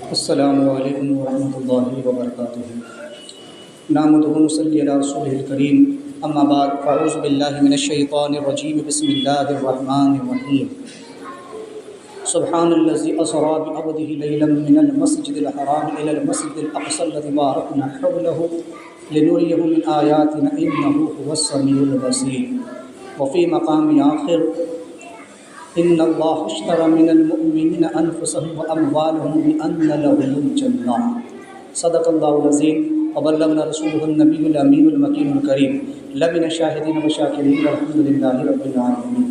السلام علیکم ورحمۃ اللہ وبرکاتہ۔ نحمدہ و نصلی علی رسولہ الکریم، اما بعد فاعوذ باللہ من الشیطان الرجیم، بسم اللہ الرحمن الرحیم۔ سبحان الذی اسری بعبدہ لیلا من المسجد الحرام الی المسجد الاقصی الذی بارکنا حولہ لنریہ من آیاتنا انہ هو السمیع البصیر۔ وفی مقام آخر ان اللہ اشتری من المؤمنین انفسهم واموالهم بان لهم الجنہ۔ صدق اللہ العظیم وبلغنا رسولہ النبی الامین المکین الکریم، لمن الشاہدین والشاکرین والحمد للہ رب العالمین۔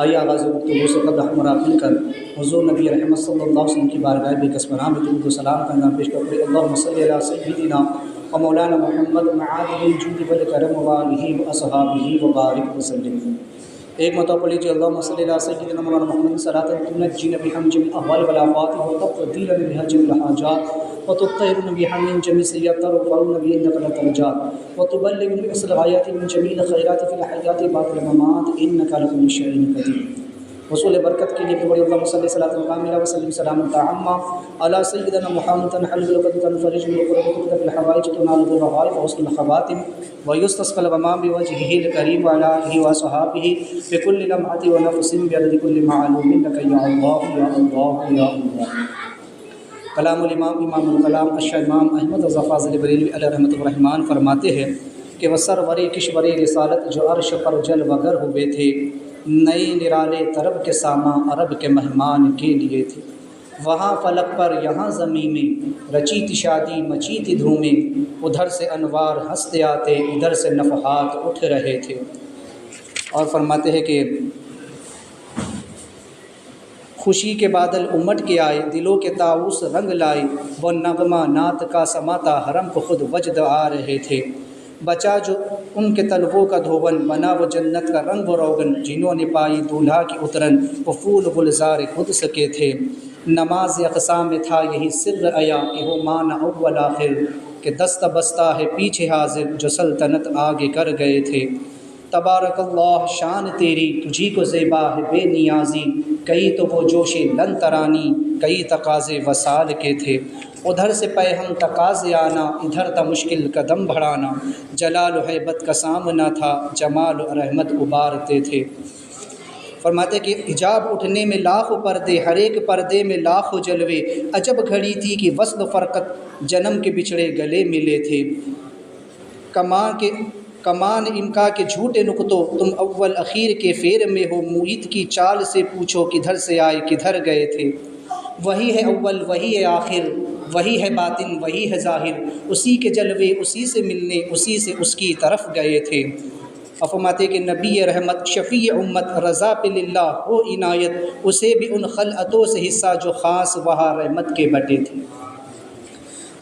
آئیے آغاز گفتگو سے قبل ہم مراقب کر حضور نبی رحمت صلی اللہ علیہ وسلم کی بارگاہ بے کس پناہ میں درود و سلام کا نام پیش کرتے اللہم صلی علی سیدنا و مولانا محمد معادل الجود والکرم وآلہ واصحابہ وبارک وسلم۔ ایک مرتبہ پڑھ لیجیے اللہم صلی علی سیدنا مولانا محمد صلاۃ تنجینا بہا من جمیع الاحوال والآفات وتقضی لنا بہا جمیع الحاجات وتطہرنا بہا من جمیع السیئات وترفعنا بها عندک الدرجات وتبلغنا بها اقصى الغایات من جمیع الخیرات فی الحیات بعد الممات انک علی کل شیء قدیر۔ وصول برکت کے لیے بڑی اللہم صلی صلاۃ کاملہ وسلم سلام تعاما علی سیدنا محمد حل العقدۃ تنفرج بالقرب وتقضى بالحوائج تنال بالرغائب وحسن الخواتم ويستسقى الغمام بوجهه الكريم وعلى آله وصحابه بكل لمحة ونفس بعدد كل معلوم لك يا الله يا الله يا الله۔ کلام الامام امام الکلام اشہ امام احمد ظفار بریلوی علیہ رحمۃ الرحمن فرماتے ہیں کہ وہ سرور کشور رسالت جو عرش پر جل وگر ہوئے تھے، نئے نرالے طرب کے ساماں عرب کے مہمان کے لیے تھے۔ وہاں فلک پر یہاں زمین میں رچی تھی شادی مچی تھی دھومیں، ادھر سے انوار ہنستے آتے ادھر سے نفحات اٹھ رہے تھے۔ اور فرماتے ہیں کہ خوشی کے بادل امٹ کے آئے، دلوں کے طاؤس رنگ لائے، وہ نغمہ نعت کا سماتا حرم کو خود وجد آ رہے تھے۔ بچا جو ان کے طلبوں کا دھون، بنا وہ جنت کا رنگ و روغن، جنہوں نے پائی دولہا کی اترن، وہ پھول گلزار خود سکے تھے۔ نماز اقصیٰ میں تھا یہی سر عیا کہ ہو معنی اول آخر، کہ دست بستہ ہے پیچھے حاضر جو سلطنت آگے کر گئے تھے۔ تبارک اللہ شان تیری تجھی کو زیبا ہے بے نیازی، کئی تو وہ جوش لن ترانی کئی تقاضے وصال کے تھے۔ ادھر سے پہ ہم تقاضے آنا ادھر تھا مشکل قدم بڑھانا، جلال و ہیبت کا سامنا تھا جمال و رحمت ابارتے تھے۔ فرماتے کہ حجاب اٹھنے میں لاکھوں پردے، ہر ایک پردے میں لاکھوں جلوے، عجب گھڑی تھی کہ وصل فرقت جنم کے بچھڑے گلے ملے تھے۔ کمان امکا کے جھوٹے نقطوں، تم اول اخیر کے فیر میں ہو، محیط کی چال سے پوچھو کدھر سے آئے کدھر گئے تھے۔ وہی ہے اول وہی ہے آخر، وہی ہے باطن وہی ہے ظاہر، اسی کے جلوے اسی سے ملنے اسی سے اس کی طرف گئے تھے۔ فرماتے کہ نبی رحمت شفیع امت رضا پہ للہ ہو عنایت، اسے بھی ان خلعتوں سے حصہ جو خاص وہاں رحمت کے بٹے تھے۔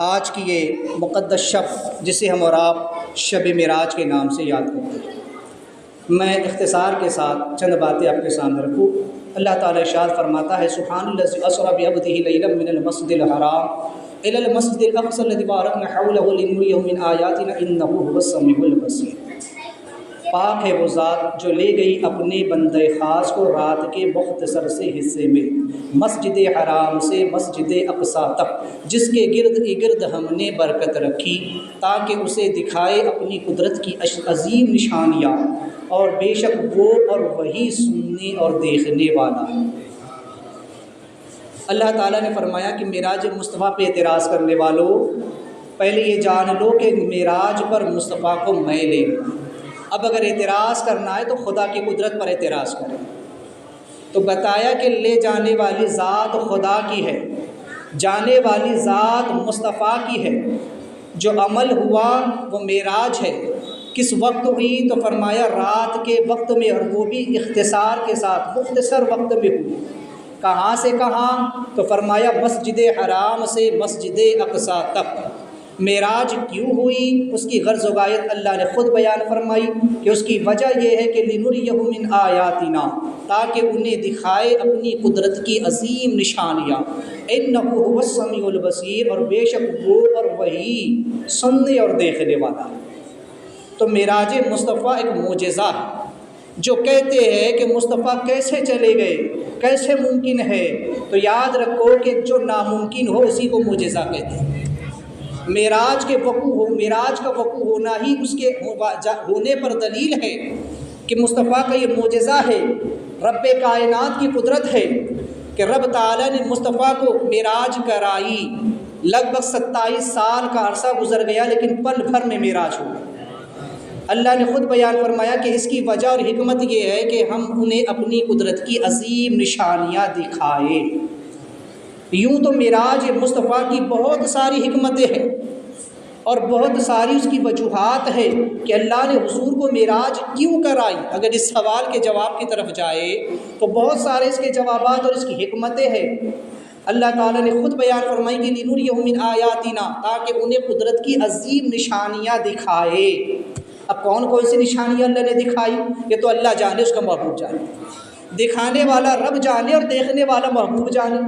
آج کی یہ مقدس شب جسے ہم اور آپ شب معراج کے نام سے یاد کرتے ہیں، میں اختصار کے ساتھ چند باتیں آپ کے سامنے رکھوں۔ اللہ تعالیٰ ارشاد فرماتا ہے سبحان الذی اسری بعبدہ لیلا من المسجد الحرام الی المسجد الاقصی الذی بارکنا حولہ لنریہ من آیاتنا انہ هو السمیع البصیر۔ پاک ہے وہ ذات جو لے گئی اپنے بندے خاص کو رات کے مختصر سے حصے میں، مسجد حرام سے مسجد اقصیٰ تک، جس کے گرد ہم نے برکت رکھی تاکہ اسے دکھائے اپنی قدرت کی عظیم نشانیاں، اور بے شک وہ اور وہی سننے اور دیکھنے والا ہے۔ اللہ تعالیٰ نے فرمایا کہ معراج مصطفیٰ پہ اعتراض کرنے والوں، پہلے یہ جان لو کہ معراج پر مصطفیٰ کو میں لے گا۔ اب اگر اعتراض کرنا ہے تو خدا کی قدرت پر اعتراض کریں۔ تو بتایا کہ لے جانے والی ذات خدا کی ہے، جانے والی ذات مصطفیٰ کی ہے۔ جو عمل ہوا وہ معراج ہے۔ کس وقت ہوئی تو فرمایا رات کے وقت میں، اور وہ بھی اختصار کے ساتھ مختصر وقت میں ہوئی۔ کہاں سے کہاں تو فرمایا مسجد حرام سے مسجد اقصیٰ تک۔ معراج کیوں ہوئی اس کی غرض و غایت اللہ نے خود بیان فرمائی کہ اس کی وجہ یہ ہے کہ لنریہ من آیاتنا، تاکہ انہیں دکھائے اپنی قدرت کی عظیم نشانیاں، انہ هو السمیع البصیر، اور بے شک وہ اور وہی سننے اور دیکھنے والا ہے۔ تو معراج مصطفیٰ ایک معجزہ ہے، جو کہتے ہیں کہ مصطفیٰ کیسے چلے گئے، کیسے ممکن ہے، تو یاد رکھو کہ جو ناممکن ہو اسی کو معجزہ کہتے ہیں۔ معراج کا وقوع ہونا ہی اس کے ہونے پر دلیل ہے کہ مصطفیٰ کا یہ معجزہ ہے، رب کائنات کی قدرت ہے کہ رب تعالیٰ نے مصطفیٰ کو معراج کرائی۔ لگ بھگ 27 سال کا عرصہ گزر گیا لیکن پل بھر میں معراج ہو گیا۔ اللہ نے خود بیان فرمایا کہ اس کی وجہ اور حکمت یہ ہے کہ ہم انہیں اپنی قدرت کی عظیم نشانیاں دکھائے۔ یوں تو معراج مصطفیٰ کی بہت ساری حکمتیں ہیں اور بہت ساری اس کی وجوہات ہے کہ اللہ نے حضور کو معراج کیوں کرائی۔ اگر اس سوال کے جواب کی طرف جائے تو بہت سارے اس کے جوابات اور اس کی حکمتیں ہیں۔ اللہ تعالیٰ نے خود بیان فرمائی کہ لِنُرِيَهُ مِنْ آیَاتِنَا، تاکہ انہیں قدرت کی عظیم نشانیاں دکھائے۔ اب کون کون سی نشانیاں اللہ نے دکھائی یہ تو اللہ جانے، اس کا محبوب جانے۔ دکھانے والا رب جانے اور دیکھنے والا محبوب جانے۔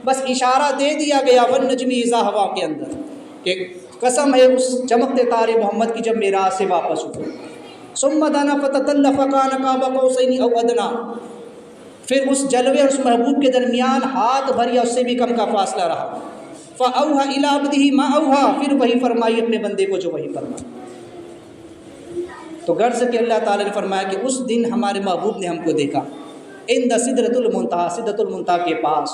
بس اشارہ دے دیا گیا وَالنَّجْمِ إِذَا هَوَىٰ کے اندر کہ قسم ہے اس چمکتے تارے محمد کی جب معراج سے واپس ہوئے۔ ثُمَّ دَنَا فَتَدَلَّ فَكَانَ قَابَ قَوْسَيْنِ أَوْ أَدْنَىٰ، پھر اس جلوے اور اس محبوب کے درمیان ہاتھ بھر یا اس سے بھی کم کا فاصلہ رہا۔ فَأَوْحَىٰ إِلَىٰ عَبْدِهِ مَا أَوْحَىٰ، پھر وہی فرمائی اپنے بندے کو جو وہی فرمائی۔ تو غرض کہ اللہ تعالیٰ نے فرمایا کہ اس دن ہمارے محبوب نے ہم کو دیکھا عند سدرۃ المنتہا، سدرۃ المنتہا کے پاس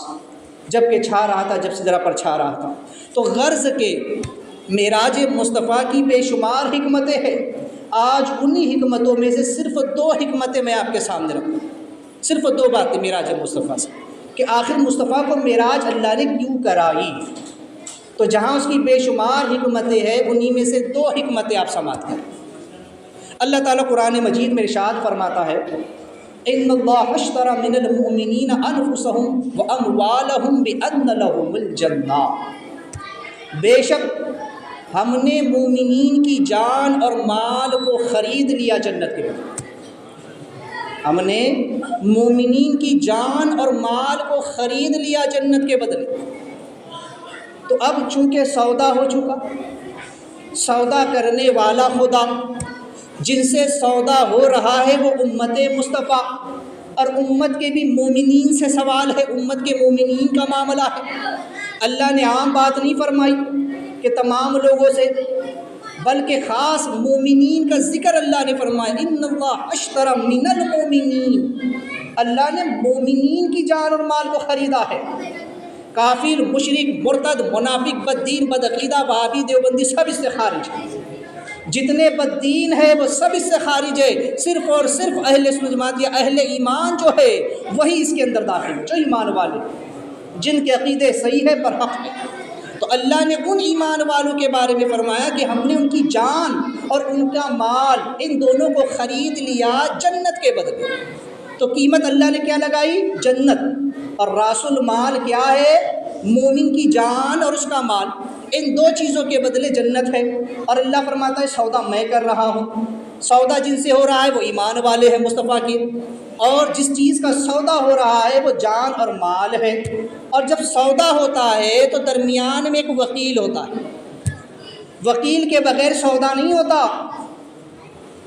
جب کہ چھا رہا تھا، جب سدرہ پر چھا رہا تھا۔ تو غرض کہ معراج مصطفیٰ کی بے شمار حکمتیں ہیں۔ آج انہی حکمتوں میں سے صرف 2 حکمتیں میں آپ کے سامنے رکھوں، صرف 2 باتیں معراج مصطفیٰ سے کہ آخر مصطفیٰ کو معراج اللہ نے کیوں کرائی۔ تو جہاں اس کی بے شمار حکمتیں ہیں انہی میں سے 2 حکمتیں آپ سماعت کریں۔ اللہ تعالیٰ قرآن مجید میں ارشاد فرماتا ہے ان اللہ اشتری من المؤمنین انفسهم واموالهم بان لهم الجنہ، بے شک ہم نے مومنین کی جان اور مال کو خرید لیا جنت کے بدلے۔ ہم نے مومنین کی جان اور مال کو خرید لیا جنت کے بدلے۔ تو اب چونکہ سودا ہو چکا، سودا کرنے والا خدا، جن سے سودا ہو رہا ہے وہ امت مصطفیٰ، اور امت کے بھی مومنین سے سوال ہے، امت کے مومنین کا معاملہ ہے۔ اللہ نے عام بات نہیں فرمائی کہ تمام لوگوں سے، بلکہ خاص مومنین کا ذکر اللہ نے فرمایا ان اللہ اشتری من المؤمنین، اللہ نے مومنین کی جان اور مال کو خریدا ہے۔ کافر، مشرک، مرتد، منافق، بددین، بدعقیدہ، وہابی، دیوبندی سب اس سے خارج ہیں۔ جتنے بددین ہیں وہ سب اس سے خارج ہے، صرف اور صرف اہل سنت جماعت یا اہل ایمان جو ہے وہی اس کے اندر داخل ہے، جو ایمان والے جن کے عقیدے صحیح ہے، پر حق ہے۔ تو اللہ نے ان ایمان والوں کے بارے میں فرمایا کہ ہم نے ان کی جان اور ان کا مال، ان دونوں کو خرید لیا جنت کے بدلے۔ تو قیمت اللہ نے کیا لگائی؟ جنت، اور راس المال کیا ہے؟ مومن کی جان اور اس کا مال، ان 2 چیزوں کے بدلے جنت ہے۔ اور اللہ فرماتا ہے سودا میں کر رہا ہوں۔ سودا جن سے ہو رہا ہے وہ ایمان والے ہیں مصطفیٰ کے، اور جس چیز کا سودا ہو رہا ہے وہ جان اور مال ہے۔ اور جب سودا ہوتا ہے تو درمیان میں ایک وکیل ہوتا ہے، وکیل کے بغیر سودا نہیں ہوتا،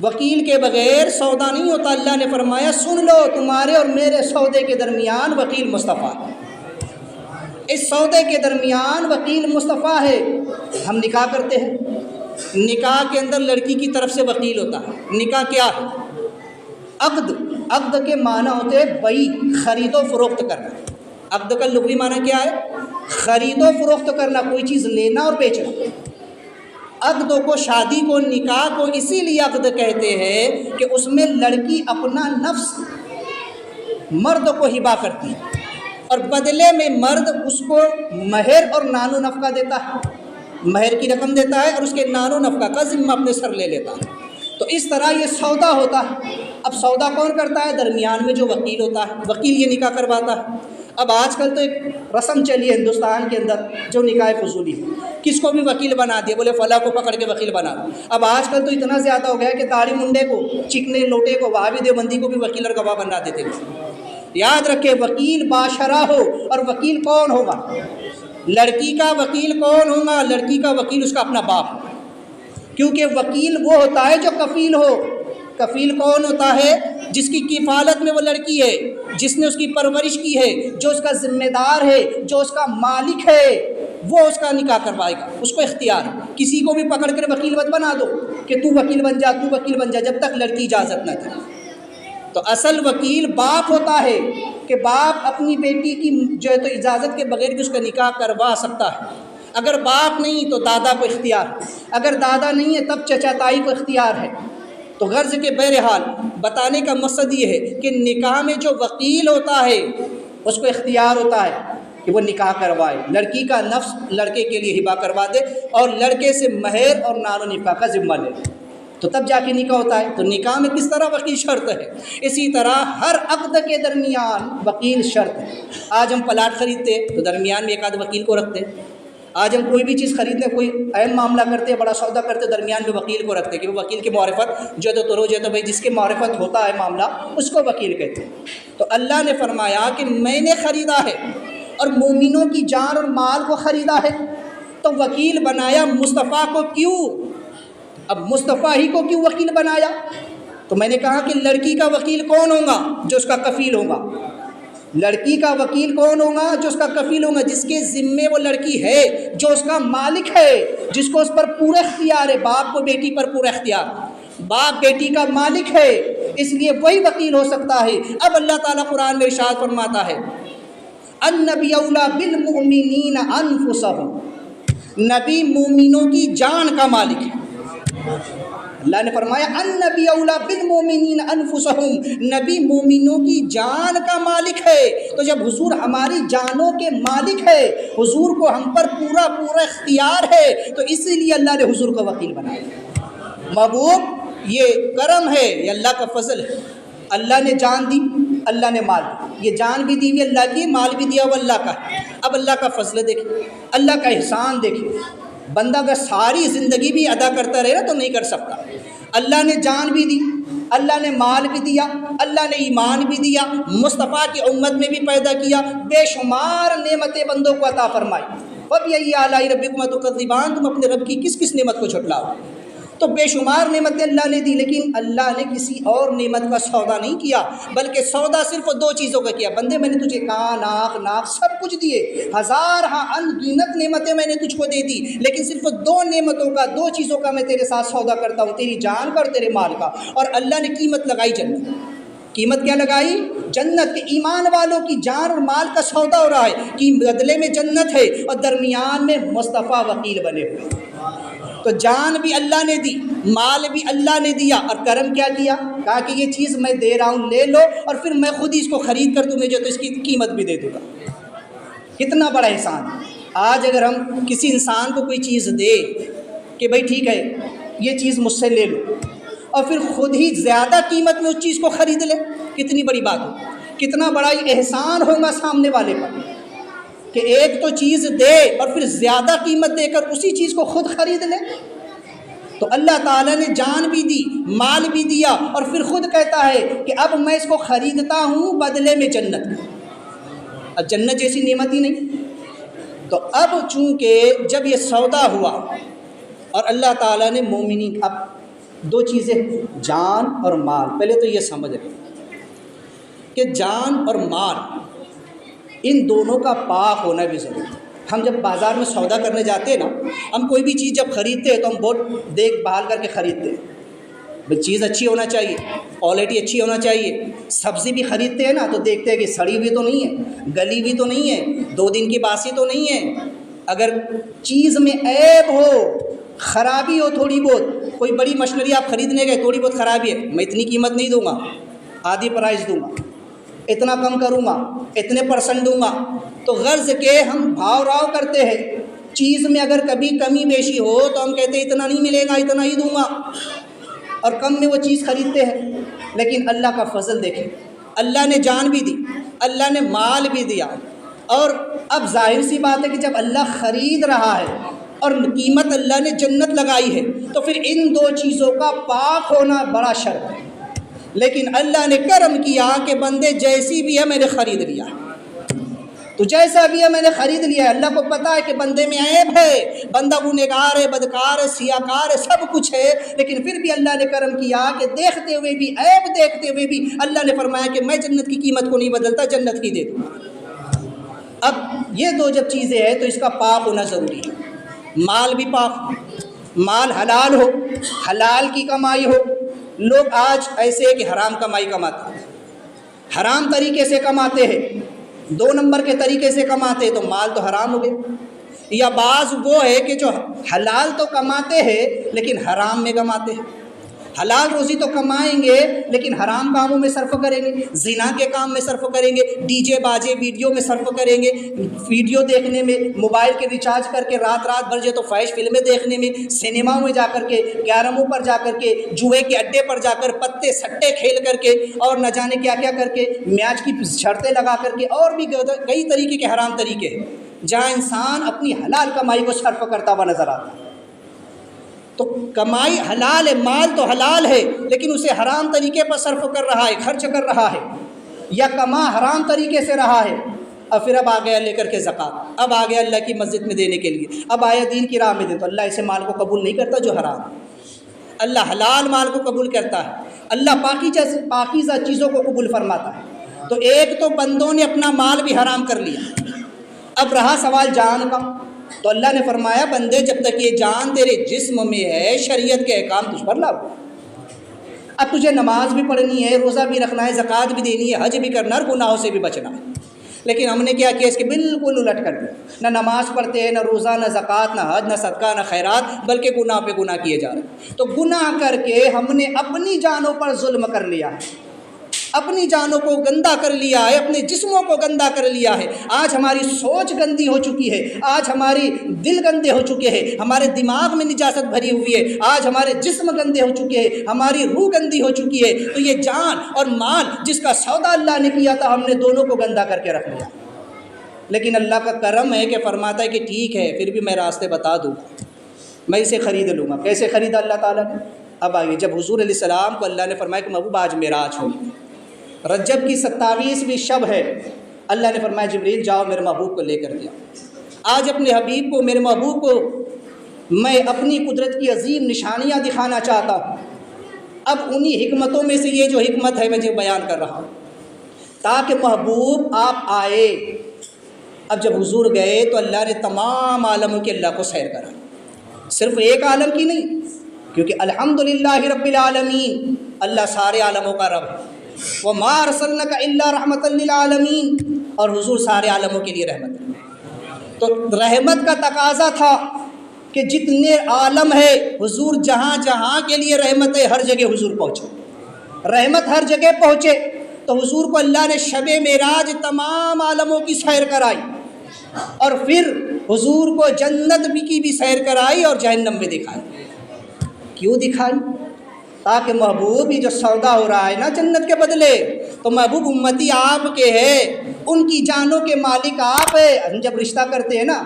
وکیل کے بغیر سودا نہیں ہوتا۔ اللہ نے فرمایا سن لو، تمہارے اور میرے سودے کے درمیان وکیل مصطفیٰ ہے، اس سودے کے درمیان وکیل مصطفیٰ ہے۔ ہم نکاح کرتے ہیں، نکاح کے اندر لڑکی کی طرف سے وکیل ہوتا ہے۔ نکاح کیا ہے؟ عقد، عقد کے معنی ہوتے ہیں بئی، خرید و فروخت کرنا۔ عقد کا لغوی معنی کیا ہے؟ خرید و فروخت کرنا، کوئی چیز لینا اور بیچنا۔ عقد کو، شادی کو، نکاح کو اسی لیے عقد کہتے ہیں کہ اس میں لڑکی اپنا نفس مرد کو ہبہ کرتی ہے، اور بدلے میں مرد اس کو مہر اور نان و نفقہ دیتا ہے، مہر کی رقم دیتا ہے اور اس کے نان و نفقہ کا ذمہ اپنے سر لے لیتا ہے۔ تو اس طرح یہ سودا ہوتا ہے۔ اب سودا کون کرتا ہے؟ درمیان میں جو وکیل ہوتا ہے، وکیل یہ نکاح کرواتا ہے۔ اب آج کل تو ایک رسم چلی ہے ہندوستان کے اندر جو نکاح فضولی ہے، کس کو بھی وکیل بنا دیا، بولے فلاں کو پکڑ کے وکیل بنا دو۔ اب آج کل تو اتنا زیادہ ہو گیا کہ داڑھی منڈے کو، چکنے لوٹے کو، وہابی دیوبندی کو بھی وکیل اور گواہ بنا دیتے ہیں۔ یاد رکھے وکیل باشرہ ہو، اور وکیل کون ہوگا؟ لڑکی کا وکیل کون ہوگا؟ لڑکی کا وکیل اس کا اپنا باپ ہوگا، کیونکہ وکیل وہ ہوتا ہے جو کفیل ہو، کفیل کون ہوتا ہے؟ جس کی کفالت میں وہ لڑکی ہے، جس نے اس کی پرورش کی ہے، جو اس کا ذمہ دار ہے، جو اس کا مالک ہے، وہ اس کا نکاح کروائے گا، اس کو اختیار ہے۔ کسی کو بھی پکڑ کر وکیل مت بنا دو کہ تو وکیل بن جا، تو وکیل بن جا، جب تک لڑکی اجازت نہ دے۔ تو اصل وکیل باپ ہوتا ہے کہ باپ اپنی بیٹی کی جو ہے تو اجازت کے بغیر بھی اس کا نکاح کروا سکتا ہے۔ اگر باپ نہیں تو دادا کو اختیار ہے، اگر دادا نہیں ہے تب چچا تائی کو اختیار ہے۔ تو غرض کے بہرحال بتانے کا مقصد یہ ہے کہ نکاح میں جو وکیل ہوتا ہے اس کو اختیار ہوتا ہے کہ وہ نکاح کروائے، لڑکی کا نفس لڑکے کے لیے ہبہ کروا دے اور لڑکے سے مہر اور نان و نفقہ کا ذمہ لے، تو تب جا کے نکاح ہوتا ہے۔ تو نکاح میں کس طرح وکیل شرط ہے، اسی طرح ہر عقد کے درمیان وکیل شرط ہے۔ آج ہم پلاٹ خریدتے ہیں تو درمیان میں ایک آدھ وکیل کو رکھتے ہیں، آج ہم کوئی بھی چیز خریدتے ہیں، کوئی اہم معاملہ کرتے ہیں، بڑا سودا کرتے ہیں، درمیان میں وکیل کو رکھتے ہیں کہ وہ وکیل کی معرفت جو تو بھائی جس کے معرفت ہوتا ہے معاملہ اس کو وکیل کہتے ہیں۔ تو اللہ نے فرمایا کہ میں نے خریدا ہے اور مومنوں کی جان اور مال کو خریدا ہے، تو وکیل بنایا مصطفیٰ کو کیوں؟ اب مصطفیٰ ہی کو کیوں وکیل بنایا؟ تو میں نے کہا کہ لڑکی کا وکیل کون ہوگا؟ جو اس کا کفیل ہوگا۔ لڑکی کا وکیل کون ہوگا؟ جو اس کا کفیل ہوگا، جس کے ذمے وہ لڑکی ہے، جو اس کا مالک ہے، جس کو اس پر پورا اختیار ہے۔ باپ کو بیٹی پر پورا اختیار، باپ بیٹی کا مالک ہے، اس لیے وہی وکیل ہو سکتا ہے۔ اب اللہ تعالیٰ قرآن میں ارشاد فرماتا ہے النبی اولیٰ بالمؤمنین انفسہم، نبی مومنوں کی جان کا مالک ہے۔ اللہ نے فرمایا النبی اولیٰ بالمؤمنین انفسہم، نبی مومنوں کی جان کا مالک ہے۔ تو جب حضور ہماری جانوں کے مالک ہے، حضور کو ہم پر پورا اختیار ہے، تو اسی لیے اللہ نے حضور کو وکیل بنایا۔ محبوب یہ کرم ہے، یہ اللہ کا فضل ہے۔ اللہ نے جان دی، اللہ نے مال دی، یہ جان بھی دی ہوئی اللہ کی، مال بھی دیا وہ اللہ کا ہے۔ اب اللہ کا فضل دیکھیں، اللہ کا احسان دیکھیں۔ بندہ اگر ساری زندگی بھی ادا کرتا رہے نا تو نہیں کر سکتا۔ اللہ نے جان بھی دی، اللہ نے مال بھی دیا، اللہ نے ایمان بھی دیا، مصطفیٰ کی امت میں بھی پیدا کیا، بے شمار نعمتیں بندوں کو عطا فرمائی۔ فَبِأَيِّ آلَاءِ رَبِّكُمَا تُكَذِّبَانِ، تم اپنے رب کی کس کس نعمت کو جھٹلاؤ؟ تو بے شمار نعمتیں اللہ نے دی، لیکن اللہ نے کسی اور نعمت کا سودا نہیں کیا، بلکہ سودا صرف دو چیزوں کا کیا۔ بندے میں نے تجھے کان، آنکھ، ناک سب کچھ دیے، ہزار ان گنت نعمتیں میں نے تجھ کو دے دی، لیکن صرف دو نعمتوں کا، دو چیزوں کا میں تیرے ساتھ سودا کرتا ہوں، تیری جان کا اور تیرے مال کا۔ اور اللہ نے قیمت لگائی جنت۔ قیمت کیا لگائی؟ جنت کے۔ ایمان والوں کی جان اور مال کا سودا ہو رہا ہے کہ بدلے میں جنت ہے، اور درمیان میں مصطفیٰ وکیل بنے ہوئے۔ تو جان بھی اللہ نے دی، مال بھی اللہ نے دیا، اور کرم کیا کیا؟ کہا کہ یہ چیز میں دے رہا ہوں، لے لو، اور پھر میں خود ہی اس کو خرید کر تمہیں جو تو اس کی قیمت بھی دے دوں گا۔ کتنا بڑا احسان۔ آج اگر ہم کسی انسان کو کوئی چیز دے کہ بھائی ٹھیک ہے یہ چیز مجھ سے لے لو، اور پھر خود ہی زیادہ قیمت میں اس چیز کو خرید لے، کتنی بڑی بات ہو، کتنا بڑا احسان ہوگا سامنے والے پر کہ ایک تو چیز دے اور پھر زیادہ قیمت دے کر اسی چیز کو خود خرید لے۔ تو اللہ تعالیٰ نے جان بھی دی، مال بھی دیا، اور پھر خود کہتا ہے کہ اب میں اس کو خریدتا ہوں بدلے میں جنت۔ اب جنت جیسی نعمت ہی نہیں۔ تو اب چونکہ جب یہ سودا ہوا اور اللہ تعالیٰ نے مومنین، اب دو چیزیں، جان اور مال، پہلے تو یہ سمجھ لیں کہ جان اور مال ان دونوں کا پاک ہونا بھی ضروری ہے۔ ہم جب بازار میں سودا کرنے جاتے ہیں نا، ہم کوئی بھی چیز جب خریدتے ہیں تو ہم بہت دیکھ بھال کر کے خریدتے ہیں، بھئی چیز اچھی ہونا چاہیے، کوالٹی اچھی ہونا چاہیے۔ سبزی بھی خریدتے ہیں نا تو دیکھتے ہیں کہ سڑی ہوئی تو نہیں ہے، گلی ہوئی تو نہیں ہے، 2 دن کی باسی تو نہیں ہے۔ اگر چیز میں عیب ہو، خرابی ہو تھوڑی بہت، کوئی بڑی مشینری آپ خریدنے گئے، تھوڑی بہت خرابی ہے، میں اتنی قیمت نہیں دوں گا، آدھی پرائز دوں گا، اتنا کم کروں گا، اتنے % دوں گا۔ تو غرض کے ہم بھاؤ راؤ کرتے ہیں، چیز میں اگر کبھی کمی بیشی ہو تو ہم کہتے ہیں اتنا نہیں ملے گا، اتنا ہی دوں گا، اور کم میں وہ چیز خریدتے ہیں۔ لیکن اللہ کا فضل دیکھیں، اللہ نے جان بھی دی، اللہ نے مال بھی دیا، اور اب ظاہر سی بات ہے کہ جب اللہ خرید رہا ہے اور قیمت اللہ نے جنت لگائی ہے تو پھر ان دو چیزوں کا پاک ہونا بڑا شرط ہے۔ لیکن اللہ نے کرم کیا کہ بندے جیسی بھی ہے میں نے خرید لیا، تو جیسا بھی ہے میں نے خرید لیا ہے، اللہ کو پتہ ہے کہ بندے میں عیب ہے، بندہ گنہگار ہے، بدکار ہے، سیاکار ہے، سب کچھ ہے، لیکن پھر بھی اللہ نے کرم کیا کہ دیکھتے ہوئے بھی، عیب دیکھتے ہوئے بھی اللہ نے فرمایا کہ میں جنت کی قیمت کو نہیں بدلتا، جنت ہی دے دوں گا۔ اب یہ دو جب چیزیں ہیں تو اس کا پاک ہونا ضروری ہے، مال بھی پاک، مال حلال ہو، حلال کی کمائی ہو۔ لوگ آج ایسے کہ حرام کمائی کماتے ہیں، حرام طریقے سے کماتے ہیں، 2 نمبر کے طریقے سے کماتے ہیں، تو مال تو حرام ہو گئے۔ یا بعض وہ ہے کہ جو حلال تو کماتے ہیں لیکن حرام میں کماتے ہیں، حلال روزی تو کمائیں گے لیکن حرام کاموں میں صرف کریں گے، زنا کے کام میں صرف کریں گے، ڈی جے باجے ویڈیو میں صرف کریں گے، ویڈیو دیکھنے میں، موبائل کے ریچارج کر کے رات بھر جو تو فحش فلمیں دیکھنے میں، سنیما میں جا کر کے، کیرموں پر جا کر کے، جوئے کے اڈے پر جا کر پتے سٹے کھیل کر کے، اور نہ جانے کیا کیا کر کے، میچ کی شرطیں لگا کر کے، اور بھی کئی طریقے کے حرام طریقے ہیں جہاں انسان اپنی حلال کمائی کو صرف کرتا ہوا نظر آتا ہے۔ تو کمائی حلال ہے، مال تو حلال ہے، لیکن اسے حرام طریقے پر صرف کر رہا ہے، خرچ کر رہا ہے، یا کما حرام طریقے سے رہا ہے، اور پھر اب آ گیا لے کر کے زکوٰۃ، اب آ گیا اللہ کی مسجد میں دینے کے لیے، اب آیا دین کی راہ میں دے، تو اللہ اسے مال کو قبول نہیں کرتا جو حرام ہے۔ اللہ حلال مال کو قبول کرتا ہے، اللہ پاکیزہ چیزوں کو قبول فرماتا ہے۔ تو ایک تو بندوں نے اپنا مال بھی حرام کر لیا، اب رہا سوال جان کا، تو اللہ نے فرمایا بندے جب تک یہ جان تیرے جسم میں ہے شریعت کے احکام تجھ پر لاگو۔ اب تجھے نماز بھی پڑھنی ہے، روزہ بھی رکھنا ہے، زکوٰۃ بھی دینی ہے، حج بھی کرنا ہے، اور گناہوں سے بھی بچنا ہے، لیکن ہم نے کیا کیا اس کے بالکل الٹ کر دیا، نہ نماز پڑھتے ہیں، نہ روزہ، نہ زکوٰۃ، نہ حج، نہ صدقہ، نہ خیرات، بلکہ گناہ پہ گناہ کیے جا رہے ہیں۔ تو گناہ کر کے ہم نے اپنی جانوں پر ظلم کر لیا ہے، اپنی جانوں کو گندا کر لیا ہے، اپنے جسموں کو گندا کر لیا ہے۔ آج ہماری سوچ گندی ہو چکی ہے، آج ہماری دل گندے ہو چکے ہیں، ہمارے دماغ میں نجاست بھری ہوئی ہے، آج ہمارے جسم گندے ہو چکے ہیں، ہماری روح گندی ہو چکی ہے۔ تو یہ جان اور مال جس کا سودا اللہ نے کیا تھا، ہم نے دونوں کو گندا کر کے رکھ لیا۔ لیکن اللہ کا کرم ہے کہ فرماتا ہے کہ ٹھیک ہے، پھر بھی میں راستے بتا دوں، میں اسے خرید لوں گا۔ کیسے خریدا اللہ تعالیٰ نے؟ اب آئیے، جب حضور علیہ السلام کو اللہ نے فرمایا کہ محبوب آج معراج ہو، رجب کی 27ویں شب ہے، اللہ نے فرمایا جبریل جاؤ میرے محبوب کو لے کر کے آؤ۔ آج اپنے حبیب کو، میرے محبوب کو میں اپنی قدرت کی عظیم نشانیاں دکھانا چاہتا ہوں۔ اب انہی حکمتوں میں سے یہ جو حکمت ہے میں جو بیان کر رہا ہوں، تاکہ محبوب آپ آئے۔ اب جب حضور گئے تو اللہ نے تمام عالموں کے اللہ کو سیر کرا، صرف ایک عالم کی نہیں، کیونکہ الحمدللہ رب العالمین، اللہ سارے عالموں کا رب ہے۔ وَمَا أَرْسَلْنَكَ إِلَّا رَحْمَةً لِّلْعَالَمِينَ، اور حضور سارے عالموں کے لیے رحمت ہے۔ تو رحمت کا تقاضا تھا کہ جتنے عالم ہے حضور جہاں جہاں کے لیے رحمت ہے، ہر جگہ حضور پہنچے، رحمت ہر جگہ پہنچے۔ تو حضور کو اللہ نے شب معراج تمام عالموں کی سیر کرائی، اور پھر حضور کو جنت کی بھی سیر کرائی اور جہنم میں دکھائی۔ کیوں دکھائی؟ تاکہ محبوب یہ جو سودا ہو رہا ہے نا جنت کے بدلے، تو محبوب امتی آپ کے ہیں، ان کی جانوں کے مالک آپ ہیں۔ ہم جب رشتہ کرتے ہیں نا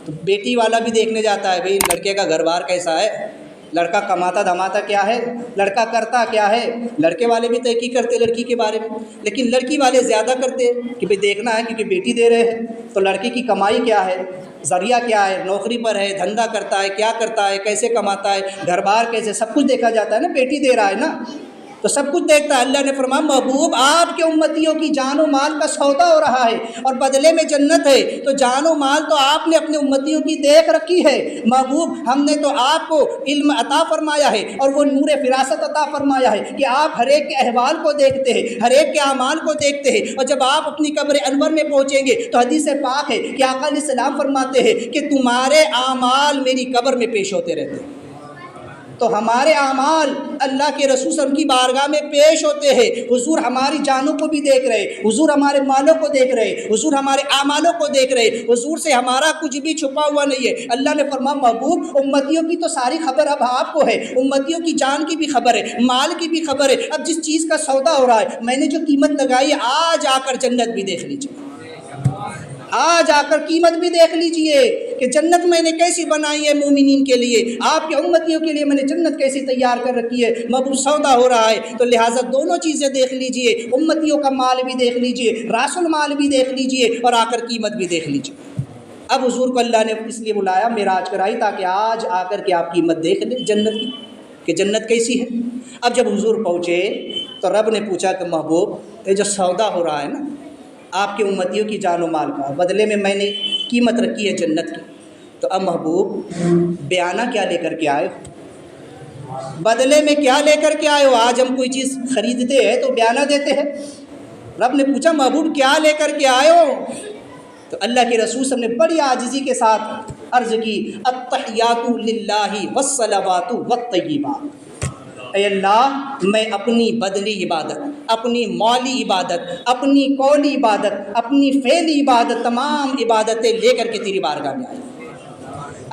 تو بیٹی والا بھی دیکھنے جاتا ہے، بھئی لڑکے کا گھر بار کیسا ہے، لڑکا کماتا دھماتا کیا ہے، لڑکا کرتا کیا ہے۔ لڑکے والے بھی تحقیق کرتے لڑکی کے بارے میں، لیکن لڑکی والے زیادہ کرتے کہ بھئی دیکھنا ہے کیونکہ بیٹی دے رہے ہیں، تو لڑکی کی کمائی کیا ہے، ذریعہ کیا ہے، نوکری پر ہے، دھندا کرتا ہے، کیا کرتا ہے، کیسے کماتا ہے، گھر بار کیسے، سب کچھ دیکھا جاتا ہے نا، بیٹی دے رہا ہے نا، تو سب کچھ دیکھتا ہے۔ اللہ نے فرمایا محبوب آپ کے امتیوں کی جان و مال کا سودا ہو رہا ہے اور بدلے میں جنت ہے، تو جان و مال تو آپ نے اپنے امتیوں کی دیکھ رکھی ہے۔ محبوب ہم نے تو آپ کو علم عطا فرمایا ہے اور وہ نور فراست عطا فرمایا ہے کہ آپ ہر ایک کے احوال کو دیکھتے ہیں، ہر ایک کے اعمال کو دیکھتے ہیں، اور جب آپ اپنی قبر انور میں پہنچیں گے تو حدیث پاک ہے کہ آقا علیہ السلام فرماتے ہیں کہ تمہارے اعمال میری قبر میں پیش ہوتے رہتے ہیں۔ تو ہمارے اعمال اللہ کے رسول صلی اللہ علیہ وسلم کی بارگاہ میں پیش ہوتے ہیں۔ حضور ہماری جانوں کو بھی دیکھ رہے، حضور ہمارے مالوں کو دیکھ رہے، حضور ہمارے اعمالوں کو دیکھ رہے، حضور سے ہمارا کچھ بھی چھپا ہوا نہیں ہے۔ اللہ نے فرمایا محبوب امتیوں کی تو ساری خبر اب آپ کو ہے، امتیوں کی جان کی بھی خبر ہے، مال کی بھی خبر ہے۔ اب جس چیز کا سودا ہو رہا ہے، میں نے جو قیمت لگائی ہے، آج آ کر جنت بھی دیکھ لیجیے، آج آ کر قیمت بھی دیکھ لیجئے کہ جنت میں نے کیسی بنائی ہے مومنین کے لیے، آپ کے امتیوں کے لیے میں نے جنت کیسی تیار کر رکھی ہے۔ محبوب سودا ہو رہا ہے تو لہٰذا دونوں چیزیں دیکھ لیجئے، امتیوں کا مال بھی دیکھ لیجئے، راس المال بھی دیکھ لیجئے، اور آ کر قیمت بھی دیکھ لیجئے۔ اب حضور کو اللہ نے اس لیے بلایا، معراج کرائی، تاکہ آج آ کر کے آپ قیمت دیکھ لیں جنت کی کہ جنت کیسی ہے۔ اب جب حضور پہنچے تو رب نے پوچھا کہ محبوب یہ جو سودا ہو رہا ہے نا آپ کے امتیوں کی جان و مال کا، بدلے میں نے قیمت رکھی ہے جنت کی، تو اب محبوب بیانہ کیا لے کر کے آئے ہو؟ بدلے میں کیا لے کر کے آئے ہو؟ آج ہم کوئی چیز خریدتے ہیں تو بیانہ دیتے ہیں۔ رب نے پوچھا محبوب کیا لے کر کے آئے ہو؟ تو اللہ کے رسول صلی اللہ علیہ وسلم نے بڑی عاجزی کے ساتھ عرض کی، التحیات للہ والصلوات والطیبات، اے اللہ میں اپنی بدنی عبادت، اپنی مالی عبادت، اپنی قولی عبادت، اپنی فعلی عبادت، تمام عبادتیں لے کر کے تیری بارگاہ میں آئی۔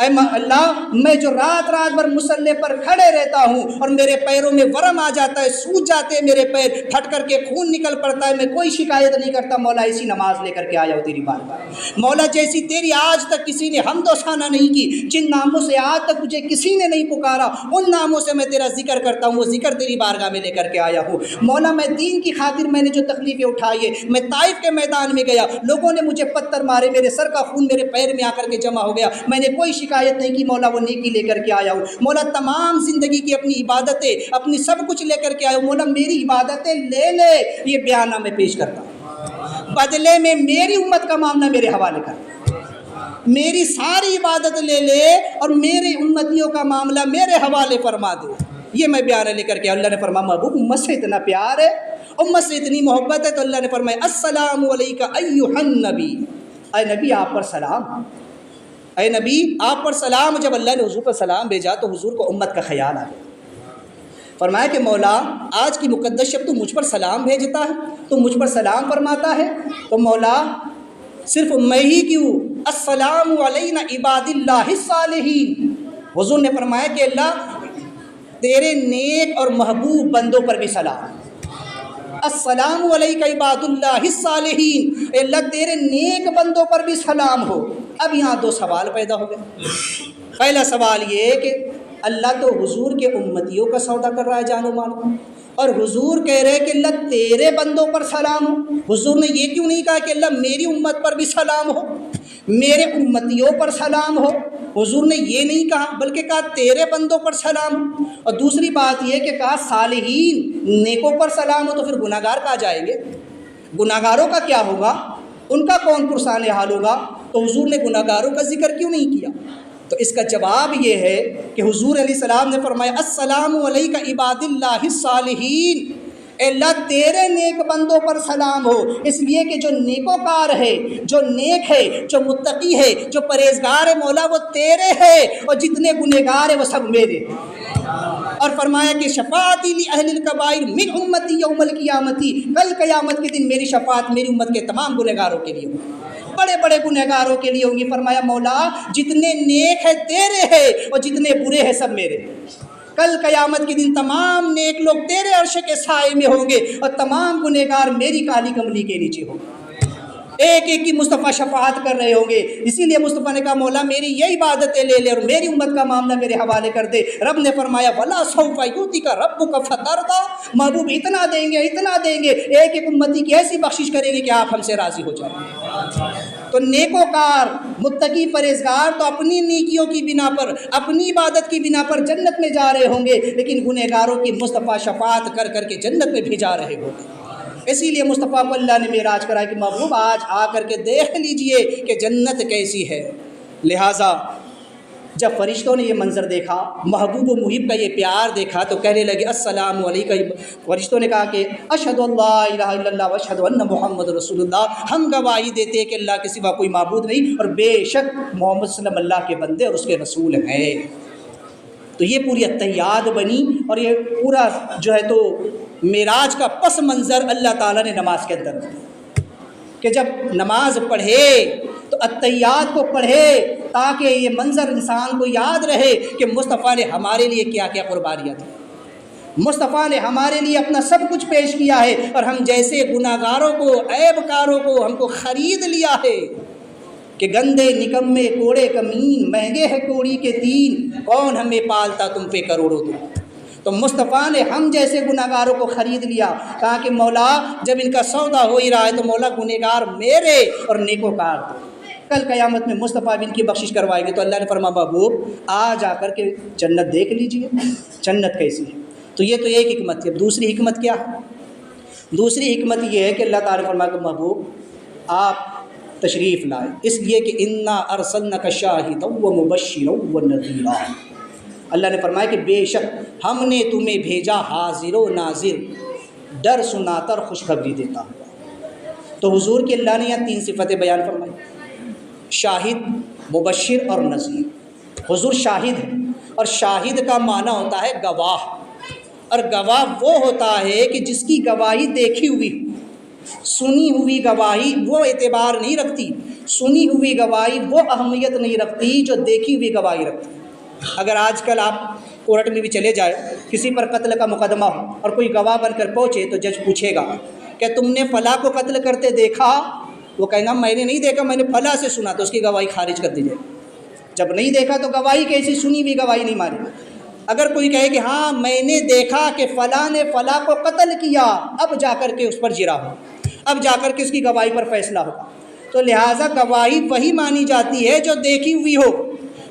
اے اللہ میں جو رات رات بھر مصلی پر کھڑے رہتا ہوں اور میرے پیروں میں ورم آ جاتا ہے، سوج جاتے ہیں میرے پیر، پھٹ کر کے خون نکل پڑتا ہے، میں کوئی شکایت نہیں کرتا، مولا ایسی نماز لے کر کے آیا ہوں تیری بارگاہ۔ مولا جیسی تیری آج تک کسی نے حمد و ثنا نہیں کی، جن ناموں سے آج تک تجھے کسی نے نہیں پکارا، ان ناموں سے میں تیرا ذکر کرتا ہوں، وہ ذکر تیری بارگاہ میں لے کر کے آیا ہوں۔ مولا میں دین کی خاطر میں نے جو تکلیفیں اٹھائی ہے، میں طائف کے میدان میں گیا، لوگوں نے مجھے پتھر مارے، میرے سر کا خون میرے پیر میں آ کر کے جمع ہو گیا، میں نے کوئی شکایت نہیں کی، مولا وہ نیکی لے کر کے آیا ہوں۔ مولا تمام زندگی کی اپنی عبادتیں، اپنی سب کچھ لے کر کے آیا ہوں، مولا میری عبادتیں لے لے، یہ بیانہ میں پیش کرتا ہوں، بدلے میں میری امت کا معاملہ میرے حوالے کر، میری ساری عبادت لے لے اور میرے امتیوں کا معاملہ میرے حوالے فرما دے، یہ میں بیانہ لے کر کے۔ اللہ نے فرمایا محبوب امت سے اتنا پیار ہے، امت سے اتنی محبت ہے، تو اللہ نے فرمایا السلام علیکہ ایھا النبی، اے نبی آپ پر سلام، اے نبی آپ پر سلام۔ جب اللہ نے حضور پر سلام بھیجا تو حضور کو امت کا خیال آ گیا، فرمایا کہ مولا آج کی مقدس شب تو مجھ پر سلام بھیجتا ہے، تو مجھ پر سلام فرماتا ہے، تو مولا صرف میں ہی کیوں، السلام علینا عباد اللہ الصالحین۔ حضور نے فرمایا کہ اللہ تیرے نیک اور محبوب بندوں پر بھی سلام، السلام علیک عباد اللہ الصالحین، اے اللہ تیرے نیک بندوں پر بھی سلام ہو۔ اب یہاں دو سوال پیدا ہو گئے۔ پہلا سوال یہ کہ اللہ تو حضور کے امتیوں کا سودا کر رہا ہے جان و مال کا، اور حضور کہہ رہے کہ اللہ تیرے بندوں پر سلام ہو۔ حضور نے یہ کیوں نہیں کہا کہ اللہ میری امت پر بھی سلام ہو، میرے امتیوں پر سلام ہو؟ حضور نے یہ نہیں کہا، بلکہ کہا تیرے بندوں پر سلام ہو۔ اور دوسری بات یہ کہ کہا صالحین نیکوں پر سلام ہو، تو پھر گناہ گار کہاں جائیں گے؟ گناہ گاروں کا کیا ہوگا؟ ان کا کون پرسان حال ہوگا؟ تو حضور نے گناہ گاروں کا ذکر کیوں نہیں کیا؟ تو اس کا جواب یہ ہے کہ حضور علیہ السلام نے فرمایا السلام علیک عباد اللہ الصالحین، اے اللہ تیرے نیک بندوں پر سلام ہو، اس لیے کہ جو نیکوکار ہے، جو نیک ہے، جو متقی ہے، جو پرہیزگار ہے، مولا وہ تیرے ہے، اور جتنے گنہگار ہیں وہ سب میرے ہیں۔ اور فرمایا کہ شفاعتی لأہل الکبائر من امتی یوم القیامتی، کل قیامت کے دن میری شفاعت میری امت کے تمام گنہگاروں کے لیے ہوگی، بڑے بڑے گنہگاروں کے لیے ہوگی۔ فرمایا مولا جتنے نیک ہیں تیرے ہیں، اور جتنے برے ہیں سب میرے ہیں۔ کل قیامت کے دن تمام نیک لوگ تیرے عرش کے سائے میں ہوں گے، اور تمام گنہگار میری کالی کملی کے نیچے ہوں گے، ایک ایک کی مصطفیٰ شفاعت کر رہے ہوں گے۔ اسی لیے مصطفیٰ نے کہا مولا میری یہ عبادتیں لے لے اور میری امت کا معاملہ میرے حوالے کر دے۔ رب نے فرمایا وَلَا سَوْفَ يُؤْتِكَ رَبُّكَ فَتَرْضَىٰ، محبوب اتنا دیں گے اتنا دیں گے، ایک ایک امتی کی ایسی بخشش کریں گے کہ آپ ہم سے راضی ہو جائیں۔ تو نیکوکار متقی پرہیزگار تو اپنی نیکیوں کی بنا پر، اپنی عبادت کی بنا پر جنت میں جا رہے ہوں گے، لیکن گنہگاروں کی مصطفیٰ شفاعت کر کر کے جنت میں بھی جا رہے ہوں گے۔ اسی لیے مصطفیٰ کو اللہ نے معراج کرایا کہ محبوب آج آ کر کے دیکھ لیجئے کہ جنت کیسی ہے۔ لہٰذا جب فرشتوں نے یہ منظر دیکھا، محبوب و محب کا یہ پیار دیکھا، تو کہنے لگے السلام علیکم۔ فرشتوں نے کہا کہ اشہد اللہ الہ الا اللہ واشہد ان محمد رسول اللہ، ہم گواہی دیتے ہیں کہ اللہ کے سوا کوئی معبود نہیں، اور بے شک محمد صلی اللہ علیہ وسلم اللہ کے بندے اور اس کے رسول ہیں۔ تو یہ پوری اتحیات بنی، اور یہ پورا جو ہے تو معراج کا پس منظر اللہ تعالیٰ نے نماز کے اندر دیا کہ جب نماز پڑھے تو اتحیات کو پڑھے، تاکہ یہ منظر انسان کو یاد رہے کہ مصطفیٰ نے ہمارے لیے کیا کیا قربانیاں دی، مصطفیٰ نے ہمارے لیے اپنا سب کچھ پیش کیا ہے، اور ہم جیسے گناہ گاروں کو، عیب کاروں کو ہم کو خرید لیا ہے، کہ گندے نکمے کوڑے کمین، مہنگے ہیں کوڑی کے تین، کون ہمیں پالتا تم پہ کروڑوں دو۔ تو مصطفیٰ نے ہم جیسے گناہگاروں کو خرید لیا، کہا کہ مولا جب ان کا سودا ہو ہی رہا ہے تو مولا گنہگار میرے اور نیکوکار تو۔ کل قیامت میں مصطفیٰ بھی ان کی بخشش کروائیں گے۔ تو اللہ نے فرمایا محبوب آج آ کر کے جنت دیکھ لیجئے، جنت کیسی ہے۔ تو یہ تو ایک حکمت ہے۔ دوسری حکمت کیا ہے؟ دوسری حکمت یہ ہے کہ اللہ تعالیٰ نے فرمایا کہ محبوب آپ تشریف لائے، اس لیے کہ انا ارسلنک شاہدا ومبشرا ونذیرا۔ اللہ نے فرمایا کہ بے شک ہم نے تمہیں بھیجا حاضر و ناظر، ڈر سناتا اور خوشخبری دیتا ہوا۔ تو حضور کی اللہ نے یہاں تین صفتیں بیان فرمائی، شاہد، مبشر اور نذیر۔ حضور شاہد ہے، اور شاہد کا معنی ہوتا ہے گواہ، اور گواہ وہ ہوتا ہے کہ جس کی گواہی دیکھی ہوئی، سنی ہوئی گواہی وہ اعتبار نہیں رکھتی، سنی ہوئی گواہی وہ اہمیت نہیں رکھتی جو دیکھی ہوئی گواہی رکھتی۔ اگر آج کل آپ کورٹ میں بھی چلے جائے، کسی پر قتل کا مقدمہ ہو اور کوئی گواہ بن کر پہنچے تو جج پوچھے گا کہ تم نے فلاں کو قتل کرتے دیکھا؟ وہ کہنا میں نے نہیں دیکھا، میں نے فلاں سے سنا، تو اس کی گواہی خارج کر دی جائے۔ جب نہیں دیکھا تو گواہی کیسی؟ سنی ہوئی گواہی نہیں مانی۔ اگر کوئی کہے کہ ہاں میں نے دیکھا کہ فلاں نے فلاں کو قتل کیا، اب جا کر کے اس پر جرا ہو، اب جا کر کے اس کی گواہی پر فیصلہ ہو۔ تو لہٰذا گواہی وہی مانی جاتی ہے جو دیکھی ہوئی ہو۔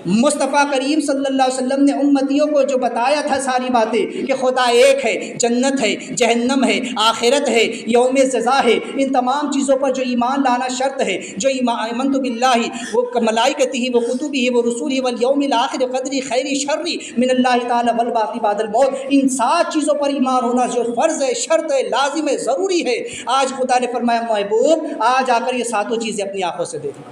مصطفیٰ کریم صلی اللہ علیہ وسلم نے امتیوں کو جو بتایا تھا ساری باتیں کہ خدا ایک ہے، جنت ہے، جہنم ہے، آخرت ہے، یوم جزا ہے، ان تمام چیزوں پر جو ایمان لانا شرط ہے، جو آمنت باللہ وہ ملائکتہ و کتبہ و رسولہ والیوم الآخر قدری خیری شری من اللہ تعالی والباقی بعد الموت، ان 7 چیزوں پر ایمان ہونا جو فرض ہے، شرط ہے، لازم ہے، ضروری ہے۔ آج خدا نے فرمایا محبوب آج آ کر یہ 7 چیزیں اپنی آنکھوں سے دیکھیں،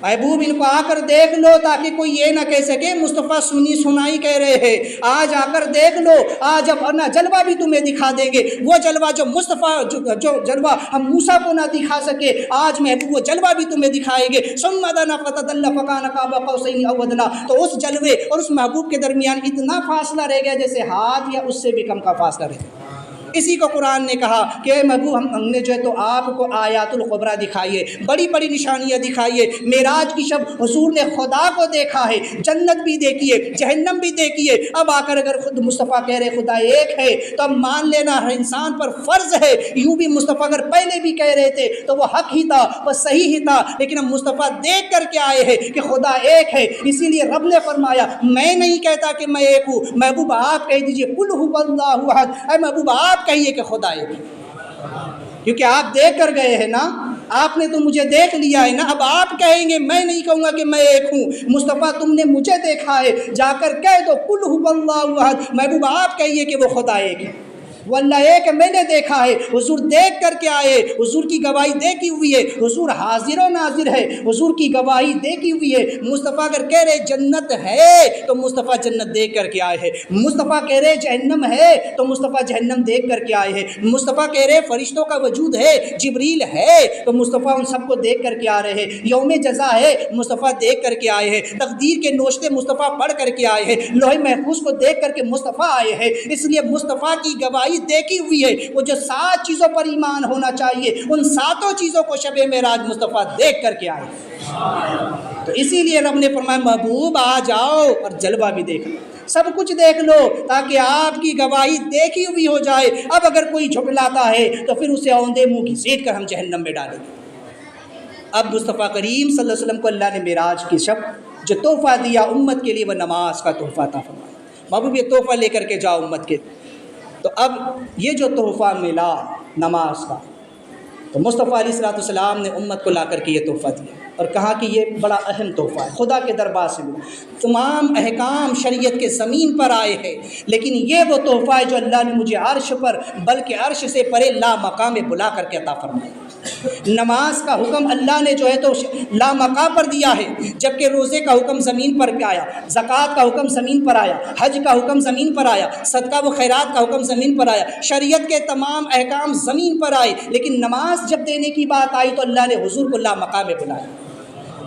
محبوب ان کو آ کر دیکھ لو، تاکہ کوئی یہ نہ کہہ سکے مصطفیٰ سنی سنائی کہہ رہے ہیں۔ آج آ کر دیکھ لو، آج اپنا جلوہ بھی تمہیں دکھا دیں گے، وہ جلوہ جو مصطفیٰ جو جلوہ ہم موسیٰ کو نہ دکھا سکے، آج محبوب وہ جلوہ بھی تمہیں دکھائیں گے۔ ثم دنا فتدلى فكان قاب قوسين او ادنى، تو اس جلوے اور اس محبوب کے درمیان اتنا فاصلہ رہ گیا جیسے ہاتھ یا اس سے بھی کم کا فاصلہ رہ گیا۔ اسی کو قرآن نے کہا کہ اے محبوب ہم نے جو ہے تو آپ کو آیات القبریٰ دکھائیے، بڑی بڑی نشانیاں دکھائیے۔ معراج کی شب حضور نے خدا کو دیکھا ہے، جنت بھی دیکھی ہے، جہنم بھی دیکھی ہے۔ اب آ کر اگر خود مصطفیٰ کہہ رہے خدا ایک ہے تو اب مان لینا ہر انسان پر فرض ہے۔ یوں بھی مصطفیٰ اگر پہلے بھی کہہ رہے تھے تو وہ حق ہی تھا، وہ صحیح ہی تھا، لیکن اب مصطفیٰ دیکھ کر کے آئے ہیں کہ خدا ایک ہے۔ اسی لیے رب نے فرمایا میں نہیں کہتا کہ میں ایک ہوں، محبوب آپ کہہ دیجئے قل هو اللہ احد، اے محبوب آپ کہیے کہ خدا ایک ہے، کیونکہ آپ دیکھ کر گئے ہیں نا، آپ نے تو مجھے دیکھ لیا ہے نا، اب آپ کہیں گے، میں نہیں کہوں گا کہ میں ایک ہوں۔ مصطفیٰ تم نے مجھے دیکھا ہے، جا کر کہہ دو قل هو اللہ احد، محبوب آپ کہیے کہ وہ خدا ایک ہے، وہ اللہ ایک ہے، میں نے دیکھا ہے۔ حضور دیکھ کر کے آئے، حضور کی گواہی دیکھی ہوئی ہے، حضور حاضر و ناظر ہے، حضور کی گواہی دیکھی ہوئی ہے۔ مصطفیٰ اگر کہہ رہے جنت ہے تو مصطفیٰ جنت دیکھ کر کے آئے ہیں، مصطفیٰ کہہ رہے جہنم ہے تو مصطفیٰ جہنم دیکھ کر کے آئے ہیں، مصطفیٰ کہہ رہے فرشتوں کا وجود ہے، جبریل ہے تو مصطفیٰ ان سب کو دیکھ کر کے آ رہے ہیں، یوم جزا ہے مصطفیٰ دیکھ کر کے آئے ہیں، تقدیر کے نوشتے مصطفیٰ پڑھ کر کے آئے ہیں، لوح محفوظ کو دیکھ کر کے مصطفیٰ آئے ہیں۔ اس لیے مصطفیٰ کی گواہی دیکھی ہوئی ہے، وہ جو 7 چیزوں پر ایمان ہونا چاہیے ان 7 چیزوں کو شب معراج مصطفیٰ دیکھ کر کے آئے۔ تو اسی لیے رب نے فرمایا محبوب آ جاؤ اور جلوہ بھی دیکھ لو، سب کچھ دیکھ لو تاکہ آپ کی گواہی دیکھی ہوئی ہو جائے۔ اب اگر کوئی جھٹلاتا ہے تو پھر اسے اوندے منہ گھسیٹ کر ہم جہنم میں ڈالیں گے۔ اب مصطفیٰ کریم صلی اللہ علیہ وسلم کو اللہ نے معراج کی شب جو تحفہ دیا امت کے لیے وہ نماز کا تحفہ عطا فرمایا، محبوب یہ تحفہ لے کر کے جاؤ امت کے۔ تو اب یہ جو تحفہ ملا نماز کا، تو مصطفیٰ علیہ السلام نے امت کو لا کر کے یہ تحفہ دیا اور کہا کہ یہ بڑا اہم تحفہ ہے، خدا کے دربار سے ملا۔ تمام احکام شریعت کے زمین پر آئے ہیں، لیکن یہ وہ تحفہ ہے جو اللہ نے مجھے عرش پر بلکہ عرش سے پرے لا مقام بلا کر کے عطا فرمایا۔ نماز کا حکم اللہ نے جو ہے تو لا مقام پر دیا ہے، جبکہ روزے کا حکم زمین پر آیا، زکوٰۃ کا حکم زمین پر آیا، حج کا حکم زمین پر آیا، صدقہ و خیرات کا حکم زمین پر آیا، شریعت کے تمام احکام زمین پر آئے، لیکن نماز جب دینے کی بات آئی تو اللہ نے حضور کو لا مقام بلایا۔